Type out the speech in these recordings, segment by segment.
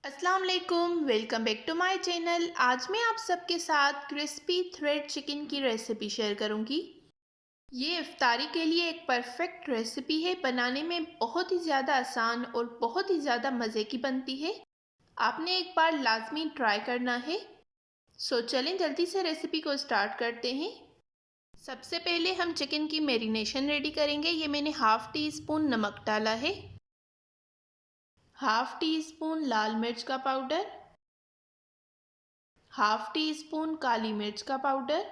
अस्सलाम वालेकुम, welcome back to my channel. आज मैं आप सबके साथ क्रिस्पी थ्रेड चिकन की रेसिपी शेयर करूंगी। ये इफ्तारी के लिए एक परफेक्ट रेसिपी है। बनाने में बहुत ही ज़्यादा आसान और बहुत ही ज़्यादा मज़े की बनती है। आपने एक बार लाजमी ट्राई करना है। सो चलें जल्दी से रेसिपी को स्टार्ट करते हैं। सबसे पहले हम चिकन की मैरिनेशन रेडी करेंगे। ये मैंने हाफ़ टी स्पून नमक डाला है, हाफ़ टी स्पून लाल मिर्च का पाउडर, हाफ टी स्पून काली मिर्च का पाउडर,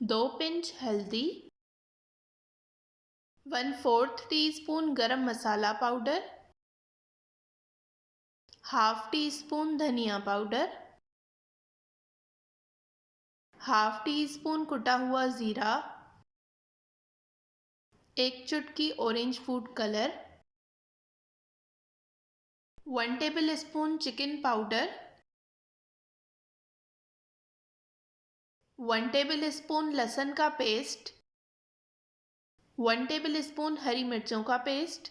2 पिंच हल्दी, 1/4 टी स्पून गरम मसाला पाउडर, हाफ टी स्पून धनिया पाउडर, हाफ टी स्पून कुटा हुआ ज़ीरा, 1 चुटकी orange food colour, 1 table spoon chicken powder, 1 table spoon लहसुन का पेस्ट, 1 टेबल स्पून हरी मिर्चों का पेस्ट,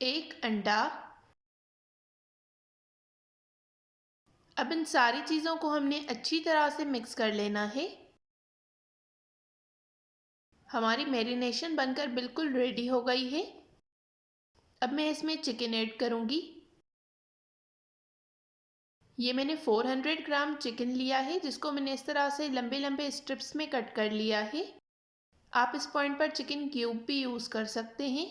1 अंडा। अब इन सारी चीज़ों को हमने अच्छी तरह से मिक्स कर लेना है। हमारी मैरिनेशन बनकर बिल्कुल रेडी हो गई है। अब मैं इसमें चिकन ऐड करूँगी। ये मैंने 400 ग्राम चिकन लिया है, जिसको मैंने इस तरह से लंबे लंबे स्ट्रिप्स में कट कर लिया है। आप इस पॉइंट पर चिकन क्यूब भी यूज़ कर सकते हैं।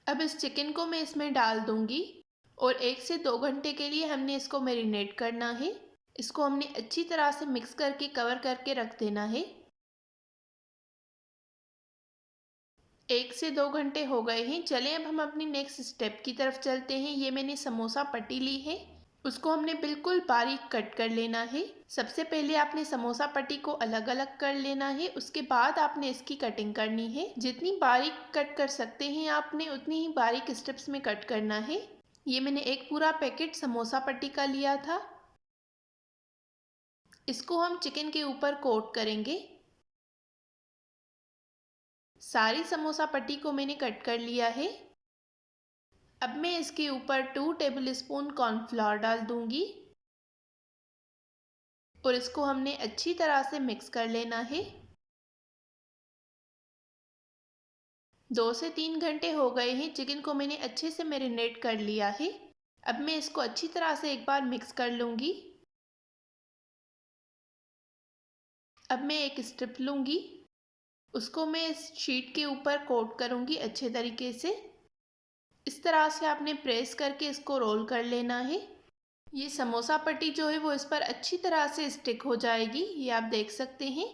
अब इस चिकन को मैं इसमें डाल दूँगी और 1 से 2 घंटे के लिए हमने इसको मैरिनेट करना है। इसको हमने अच्छी तरह से मिक्स करके कवर करके रख देना है। 1 से 2 घंटे हो गए हैं। चलें अब हम अपनी नेक्स्ट स्टेप की तरफ चलते हैं। ये मैंने समोसा पट्टी ली है, उसको हमने बिल्कुल बारीक कट कर लेना है। सबसे पहले आपने समोसा पट्टी को अलग अलग कर लेना है, उसके बाद आपने इसकी कटिंग करनी है। जितनी बारीक कट कर सकते हैं आपने उतनी ही बारीक स्ट्रिप्स में कट करना है। ये मैंने एक पूरा पैकेट समोसा पट्टी का लिया था। इसको हम चिकन के ऊपर कोट करेंगे। सारी समोसा पट्टी को मैंने कट कर लिया है। अब मैं इसके ऊपर 2 टेबल स्पून कॉर्नफ्लोर डाल दूंगी और इसको हमने अच्छी तरह से मिक्स कर लेना है। 2 से 3 घंटे हो गए हैं। चिकन को मैंने अच्छे से मैरिनेट कर लिया है। अब मैं इसको अच्छी तरह से एक बार मिक्स कर लूँगी। अब मैं एक स्ट्रिप लूँगी, उसको मैं इस शीट के ऊपर कोट करूँगी अच्छे तरीके से। इस तरह से आपने प्रेस करके इसको रोल कर लेना है। ये समोसा पट्टी जो है वो इस पर अच्छी तरह से स्टिक हो जाएगी, ये आप देख सकते हैं।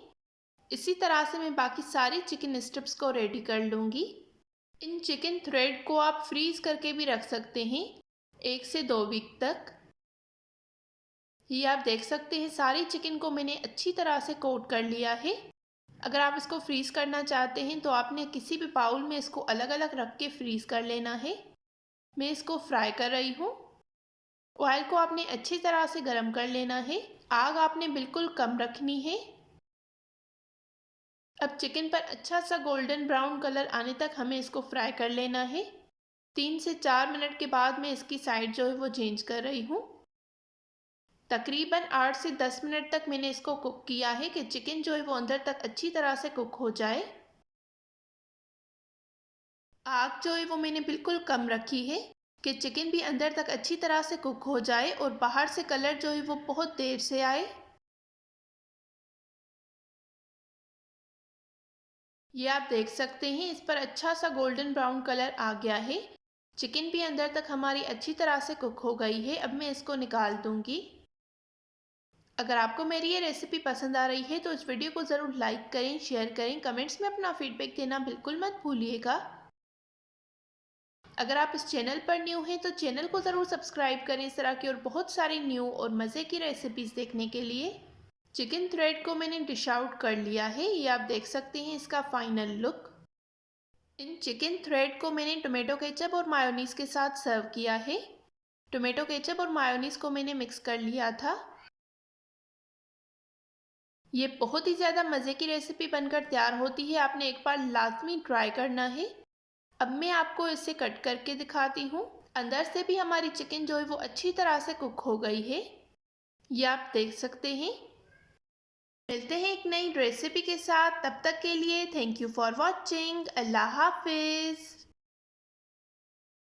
इसी तरह से मैं बाकी सारी चिकन स्ट्रिप्स को रेडी कर लूँगी। इन चिकन थ्रेड को आप फ्रीज करके भी रख सकते हैं 1 से 2 वीक तक। ये आप देख सकते हैं सारी चिकन को मैंने अच्छी तरह से कोट कर लिया है। अगर आप इसको फ्रीज करना चाहते हैं तो आपने किसी भी बाउल में इसको अलग अलग रख के फ्रीज कर लेना है। मैं इसको फ्राई कर रही हूँ। ऑयल को आपने अच्छी तरह से गर्म कर लेना है। आग आपने बिल्कुल कम रखनी है। अब चिकन पर अच्छा सा गोल्डन ब्राउन कलर आने तक हमें इसको फ्राई कर लेना है। 3 से 4 मिनट के बाद मैं इसकी साइड जो है वो चेंज कर रही हूँ। तकरीबन 8 से 10 मिनट तक मैंने इसको कुक किया है कि चिकन जो है वो अंदर तक अच्छी तरह से कुक हो जाए। आग जो है वो मैंने बिल्कुल कम रखी है कि चिकन भी अंदर तक अच्छी तरह से कुक हो जाए और बाहर से कलर जो है वो बहुत देर से आए। ये आप देख सकते हैं इस पर अच्छा सा गोल्डन ब्राउन कलर आ गया है। चिकन भी अंदर तक हमारी अच्छी तरह से कुक हो गई है। अब मैं इसको निकाल दूंगी। अगर आपको मेरी ये रेसिपी पसंद आ रही है तो इस वीडियो को ज़रूर लाइक करें, शेयर करें, कमेंट्स में अपना फीडबैक देना बिल्कुल मत भूलिएगा। अगर आप इस चैनल पर न्यू हैं तो चैनल को ज़रूर सब्सक्राइब करें इस तरह की और बहुत सारी न्यू और मज़े की रेसिपीज़ देखने के लिए। चिकन थ्रेड को मैंने डिश आउट कर लिया है। ये आप देख सकते हैं इसका फाइनल लुक। इन चिकन थ्रेड को मैंने टोमेटो केचप और मायोनीज़ के साथ सर्व किया है। टोमेटो केचप और मायोनीज़ को मैंने मिक्स कर लिया था। ये बहुत ही ज़्यादा मज़े की रेसिपी बनकर तैयार होती है, आपने एक बार लाजमी ट्राई करना है। अब मैं आपको इसे कट करके दिखाती हूँ। अंदर से भी हमारी चिकन जो है वो अच्छी तरह से कुक हो गई है, ये आप देख सकते हैं। मिलते हैं एक नई रेसिपी के साथ, तब तक के लिए थैंक यू फॉर वॉचिंग। अल्लाह हाफिज़।